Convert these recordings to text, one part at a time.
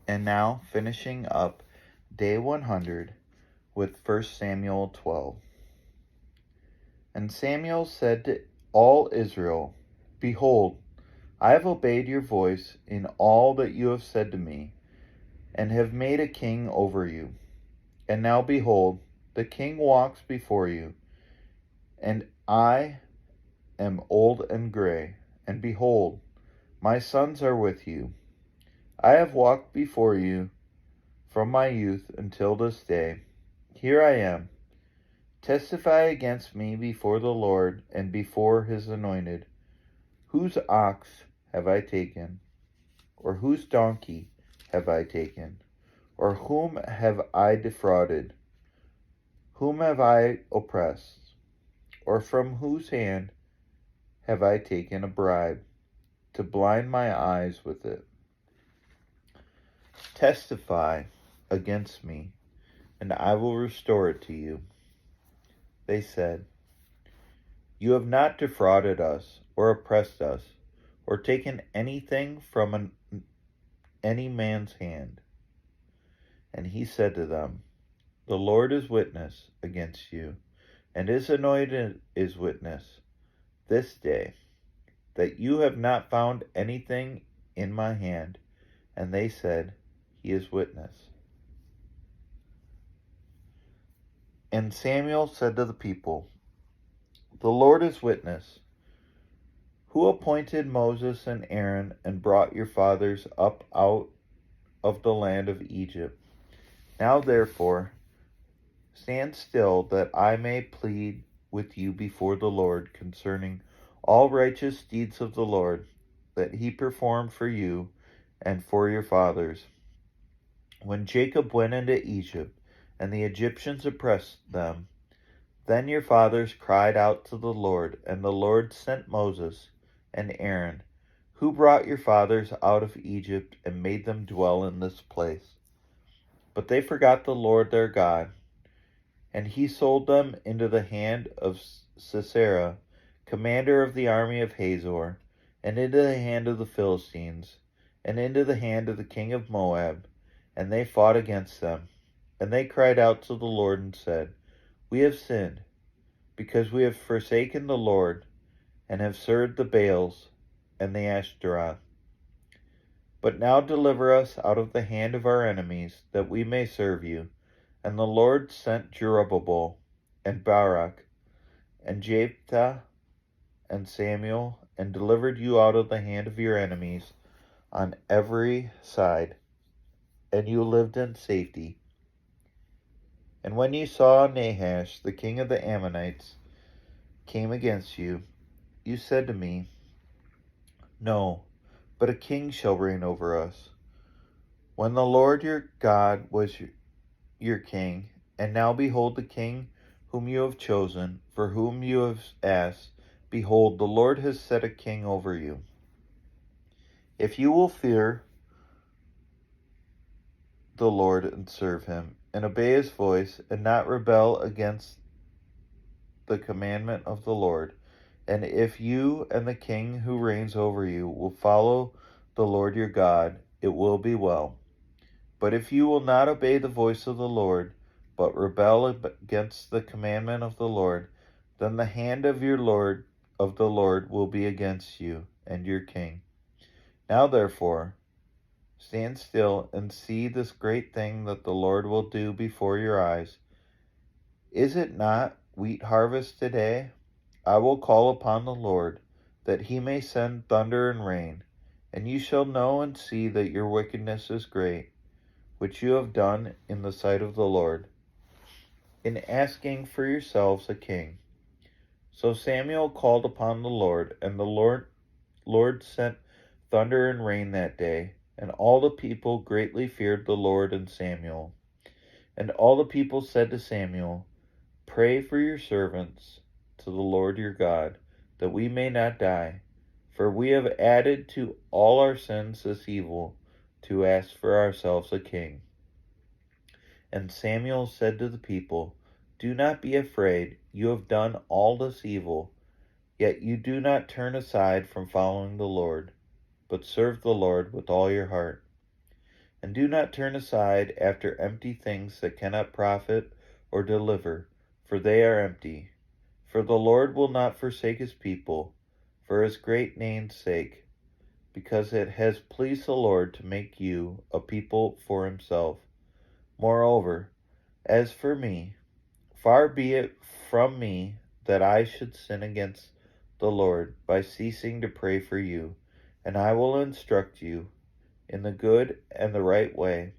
And now, finishing up day 100 with 1 Samuel 12. And Samuel said to all Israel, Behold, I have obeyed your voice in all that you have said to me, and have made a king over you. And now behold, the king walks before you, and I am old and gray, and behold, my sons are with you. I have walked before you from my youth until this day. Here I am. Testify against me before the Lord and before his anointed. Whose ox have I taken? Or whose donkey have I taken? Or whom have I defrauded? Whom have I oppressed? Or from whose hand have I taken a bribe to blind my eyes with it? Testify against me, and I will restore it to you. They said, You have not defrauded us, or oppressed us, or taken anything from any man's hand. And he said to them, The Lord is witness against you, and his anointed is witness this day, that you have not found anything in my hand. And they said, He is witness. And Samuel said to the people, The Lord is witness, who appointed Moses and Aaron and brought your fathers up out of the land of Egypt. Now therefore, stand still, that I may plead with you before the Lord concerning all righteous deeds of the Lord, that he performed for you and for your fathers. When Jacob went into Egypt, and the Egyptians oppressed them, then your fathers cried out to the Lord, and the Lord sent Moses and Aaron, who brought your fathers out of Egypt and made them dwell in this place. But they forgot the Lord their God, and he sold them into the hand of Sisera, commander of the army of Hazor, and into the hand of the Philistines, and into the hand of the king of Moab, and they fought against them. And they cried out to the Lord and said, We have sinned, because we have forsaken the Lord, and have served the Baals and the Ashtaroth. But now deliver us out of the hand of our enemies, that we may serve you. And the Lord sent Jerubbabel, and Barak, and Jephthah, and Samuel, and delivered you out of the hand of your enemies on every side, and you lived in safety. And when you saw Nahash, the king of the Ammonites, came against you, you said to me, No, but a king shall reign over us. When the Lord your God was your king, and now behold the king whom you have chosen, for whom you have asked, behold, the Lord has set a king over you. If you will fear the Lord and serve him, and obey his voice, and not rebel against the commandment of the Lord, and if you and the king who reigns over you will follow the Lord your God, it will be well. But if you will not obey the voice of the Lord, but rebel against the commandment of the Lord, then the hand of the Lord will be against you and your king. Now therefore, stand still and see this great thing that the Lord will do before your eyes. Is it not wheat harvest today? I will call upon the Lord, that he may send thunder and rain, and you shall know and see that your wickedness is great, which you have done in the sight of the Lord, in asking for yourselves a king. So Samuel called upon the Lord, and the Lord sent thunder and rain that day, and all the people greatly feared the Lord and Samuel. And all the people said to Samuel, Pray for your servants to the Lord your God, that we may not die, for we have added to all our sins this evil, to ask for ourselves a king. And Samuel said to the people, Do not be afraid, you have done all this evil, yet you do not turn aside from following the Lord, but serve the Lord with all your heart. And do not turn aside after empty things that cannot profit or deliver, for they are empty. For the Lord will not forsake his people, for his great name's sake, because it has pleased the Lord to make you a people for himself. Moreover, as for me, far be it from me that I should sin against the Lord by ceasing to pray for you, and I will instruct you in the good and the right way.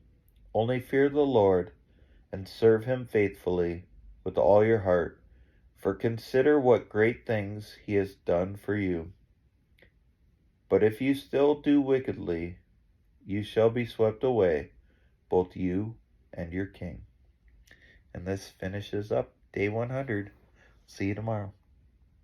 Only fear the Lord and serve him faithfully with all your heart, for consider what great things he has done for you. But if you still do wickedly, you shall be swept away, both you and your king. And this finishes up day 100. See you tomorrow.